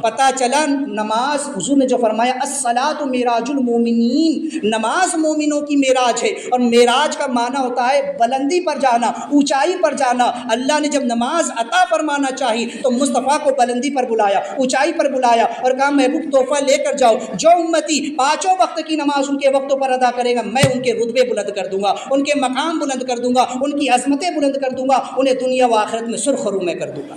پتہ چلا نماز، حضور نے جو فرمایا الصلاۃ معراج المومنین، نماز مومنوں کی معراج ہے، اور معراج کا معنی ہوتا ہے بلندی پر جانا، اونچائی پر جانا۔ اللہ نے جب نماز عطا فرمانا چاہی تو مصطفیٰ کو بلندی پر بلایا، اونچائی پر بلایا، اور کہا محبوب تحفہ لے کر جاؤ، جو امتی پانچوں وقت کی نماز ان کے وقتوں پر ادا کرے گا میں ان کے رتبے بلند کر دوں گا، ان کے مقام بلند کر دوں گا، ان کی عظمتیں بلند کر دوں گا، انہیں دنیا و آخرت میں سرخرو میں کر دوں گا۔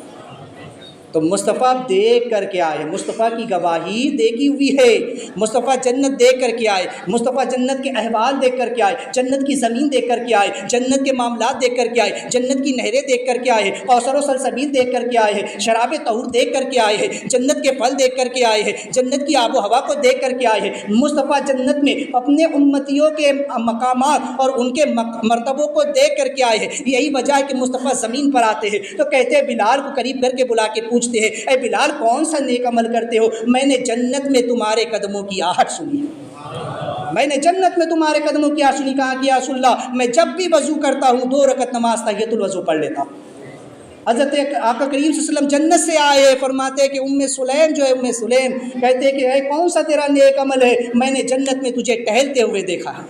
تو مصطفیٰ دیکھ کر کے آئے، مصطفیٰ کی گواہی دیکھی ہوئی ہے، مصطفیٰ جنت دیکھ کر کے آئے، مصطفیٰ جنت کے احوال دیکھ کر کے آئے، جنت کی زمین دیکھ کر کے آئے، جنت کے معاملات دیکھ کر کے آئے، جنت کی نہریں دیکھ کر کے آئے، کوثر و سلسبیل دیکھ کر کے آئے ہیں، شراب طہور دیکھ کر کے آئے ہیں، جنت کے پھل دیکھ کر کے آئے ہیں، جنت کی آب و ہوا کو دیکھ کر کے آئے ہیں۔ مصطفیٰ جنت میں اپنے امتیوں کے مقامات اور ان کے مرتبوں کو دیکھ کر کے آئے ہیں۔ یہی وجہ ہے کہ مصطفیٰ زمین پر آتے ہیں تو کہتے ہیں بلال کو قریب کر کے بلا کے پوچھتے ہیں، اے بلال کون سا نیک عمل کرتے ہو؟ میں نے جنت میں تمہارے قدموں کی آہٹ سنی، میں نے جنت میں تمہارے قدموں کی آہٹ سنی۔ کہا کہ یا رسول اللہ میں جب بھی وضو کرتا ہوں 2 رکعت نماز تحیۃ الوضو پڑھ لیتا ہوں۔ حضرت آقا کریم صلی اللہ علیہ وسلم جنت سے آئے، فرماتے ہیں کہ ام سلیم جو ہے، ام سلیم کہتے ہیں کہ اے کون سا تیرا نیک عمل ہے؟ میں نے جنت میں تجھے ٹہلتے ہوئے دیکھا ہے۔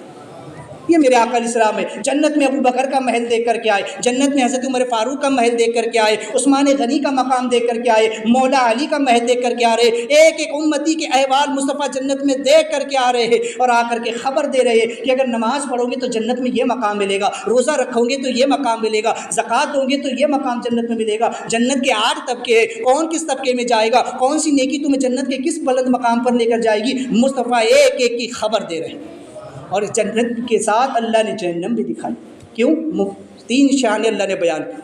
یہ میرے آقا علیہ السلام ہے، جنت میں ابو بکر کا محل دیکھ کر کے آئے، جنت میں حضرت عمر فاروق کا محل دیکھ کر کے آئے، عثمان غنی کا مقام دیکھ کر کے آئے، مولا علی کا محل دیکھ کر کے آ رہے، ایک ایک امتی کے احوال مصطفیٰ جنت میں دیکھ کر کے آ رہے ہیں، اور آ کر کے خبر دے رہے ہیں کہ اگر نماز پڑھو گے تو جنت میں یہ مقام ملے گا، روزہ رکھو گے تو یہ مقام ملے گا، زکوٰۃ دو گے تو یہ مقام جنت میں ملے گا۔ جنت کے 8 طبقے ہیں، کون کس طبقے میں جائے گا، کون سی نیکی تمہیں جنت کے کس بلند مقام پر لے کر جائے گی، مصطفیٰ ایک ایک کی خبر دے رہے ہیں۔ اور اس جنت کے ساتھ اللہ نے جہنم بھی دکھائی۔ کیوں؟ 3 شان اللہ نے بیان کی،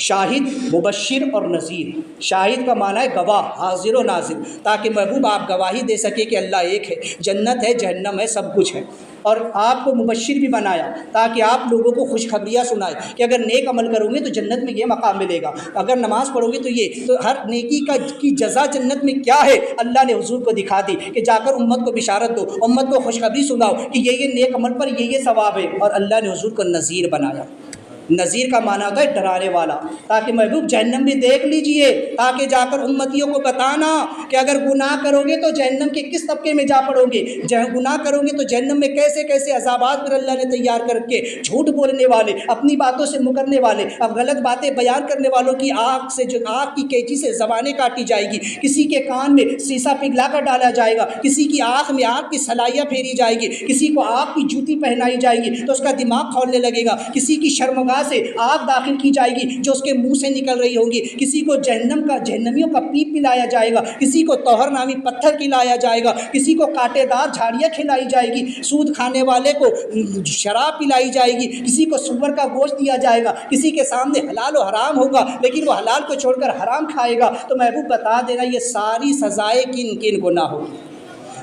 شاہد، مبشر اور نذیر۔ شاہد کا معنی ہے گواہ، حاضر و ناظر، تاکہ محبوب آپ گواہی دے سکے کہ اللہ ایک ہے، جنت ہے، جہنم ہے، سب کچھ ہے۔ اور آپ کو مبشر بھی بنایا تاکہ آپ لوگوں کو خوشخبریاں سنائیں کہ اگر نیک عمل کرو گے تو جنت میں یہ مقام ملے گا، اگر نماز پڑھو گے تو یہ، تو ہر نیکی کی جزا جنت میں کیا ہے اللہ نے حضور کو دکھا دی کہ جا کر امت کو بشارت دو، امت کو خوشخبری سناؤ کہ یہ نیک عمل پر یہ ثواب ہے۔ اور اللہ نے حضور کو نذیر بنایا۔ نذیر کا معنی ہوتا ہے ڈرانے والا، تاکہ محبوب جہنم بھی دیکھ لیجئے، تاکہ جا کر امتیوں کو بتانا کہ اگر گناہ کرو گے تو جہنم کے کس طبقے میں جا پڑو گے، گناہ کرو گے تو جہنم میں کیسے کیسے عذابات پر اللہ نے تیار کر کے، جھوٹ بولنے والے، اپنی باتوں سے مکرنے والے، اب غلط باتیں بیان کرنے والوں کی آگ سے، جو آگ کی قینچی سے زبانیں کاٹی جائے گی، کسی کے کان میں سیسا پگھلا کر ڈالا جائے گا، کسی کی آنکھ میں آگ کی سلائیاں پھیری جائے گی، کسی کو آگ کی جوتی پہنائی جائے گی تو اس کا دماغ کھولنے لگے گا، کسی کی شرمگاہ سے آگ داخل کی جائے گی جو اس کے منہ سے نکل رہی ہوگی، کسی کو جہنمیوں کا پیپ پلایا جائے گا، کسی کو توہر نامی پتھر کھلایا جائے گا، کسی کو کانٹے دار جھاڑیاں کھلائی جائے گی، سود کھانے والے کو شراب پلائی جائے گی، کسی کو سور کا گوشت دیا جائے گا، کسی کے سامنے حلال و حرام ہوگا لیکن وہ حلال کو چھوڑ کر حرام کھائے گا۔ تو محبوب بتا دینا یہ ساری سزائیں کن کن کو نہ ہوگی۔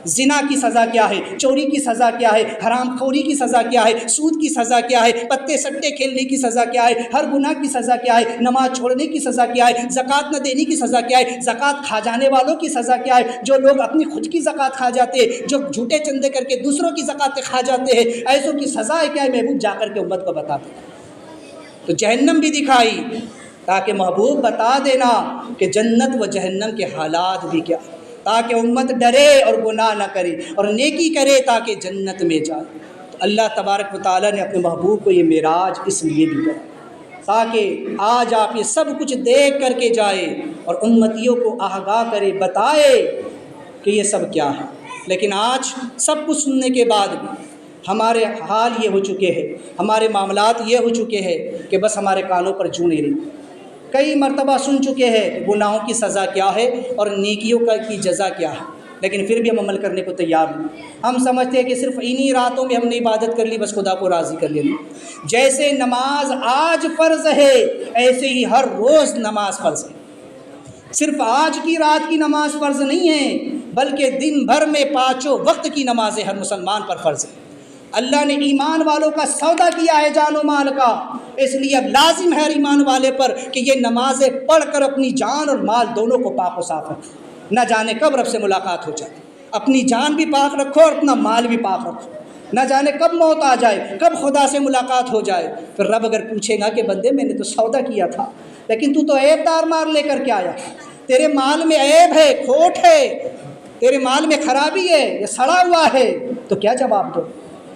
زنا کی سزا کیا ہے، چوری کی سزا کیا ہے، حرام خوری کی سزا کیا ہے، سود کی سزا کیا ہے، پتے سٹے کھیلنے کی سزا کیا ہے، ہر گناہ کی سزا کیا ہے، نماز چھوڑنے کی سزا کیا ہے، زکوٰۃ نہ دینے کی سزا کیا ہے، زکوٰۃ کھا جانے والوں کی سزا کیا ہے، جو لوگ اپنی خود کی زکوٰۃ کھا جاتے ہیں، جو جھوٹے چندے کر کے دوسروں کی زکوٰۃ کھا جاتے ہیں، ایسوں کی سزا کیا ہے، محبوب جا کر کے امت کو بتاتے ہیں۔ تو جہنم بھی دکھائی تاکہ محبوب بتا دینا کہ جنت و جہنم کے حالات بھی کیا، تاکہ امت ڈرے اور گناہ نہ کرے اور نیکی کرے تاکہ جنت میں جائے۔ تو اللہ تبارک و تعالیٰ نے اپنے محبوب کو یہ معراج اس لیے بھی کیا تاکہ آج آپ یہ سب کچھ دیکھ کر کے جائے اور امتیوں کو آگاہ کرے، بتائے کہ یہ سب کیا ہے۔ لیکن آج سب کچھ سننے کے بعد بھی ہمارے حال یہ ہو چکے ہیں، ہمارے معاملات یہ ہو چکے ہیں کہ بس ہمارے کانوں پر جوں نہیں رہی۔ کئی مرتبہ سن چکے ہیں گناہوں کی سزا کیا ہے اور نیکیوں کی جزا کیا ہے، لیکن پھر بھی ہم عمل کرنے کو تیار نہیں۔ ہم سمجھتے ہیں کہ صرف انہی راتوں میں ہم نے عبادت کر لی، بس خدا کو راضی کر لینا۔ جیسے نماز آج فرض ہے ایسے ہی ہر روز نماز فرض ہے۔ صرف آج کی رات کی نماز فرض نہیں ہے بلکہ دن بھر میں 5 وقت کی نمازیں ہر مسلمان پر فرض ہے۔ اللہ نے ایمان والوں کا سودا کیا ہے جان و مال کا، اس لیے اب لازم ہے ایمان والے پر کہ یہ نمازیں پڑھ کر اپنی جان اور مال دونوں کو پاک و صاف رکھے۔ نہ جانے کب رب سے ملاقات ہو جائے، اپنی جان بھی پاک رکھو اور اپنا مال بھی پاک رکھو، نہ جانے کب موت آ جائے، کب خدا سے ملاقات ہو جائے۔ پھر رب اگر پوچھے گا کہ بندے میں نے تو سودا کیا تھا لیکن تو ایب دار مار لے کر کے آیا، تیرے مال میں عیب ہے، کھوٹ ہے، تیرے مال میں خرابی ہے، یہ سڑا ہوا ہے، تو کیا جواب دو؟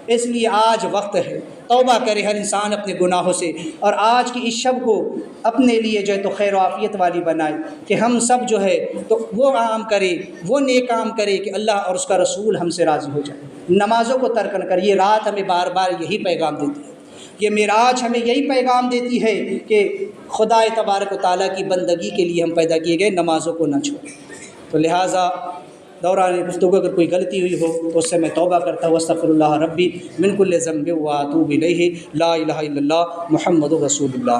اس لیے آج وقت ہے توبہ کرے ہر انسان اپنے گناہوں سے، اور آج کی اس شب کو اپنے لیے جو ہے تو خیر و عافیت والی بنائے، کہ ہم سب جو ہے تو وہ کام کرے، وہ نیک کام کرے کہ اللہ اور اس کا رسول ہم سے راضی ہو جائے۔ نمازوں کو ترک نہ کر۔ یہ رات ہمیں بار بار یہی پیغام دیتی ہے، یہ معراج ہمیں یہی پیغام دیتی ہے کہ خدا تبارک و تعالیٰ کی بندگی کے لیے ہم پیدا کیے گئے، نمازوں کو نہ چھوڑیں۔ تو لہٰذا دوران گفتگو اگر کوئی غلطی ہوئی ہو تو اس سے میں توبہ کرتا ہوں، استغفر اللہ ربی من کل ذنب و اتوب الیہ، لا الہ الا اللہ محمد رسول اللہ۔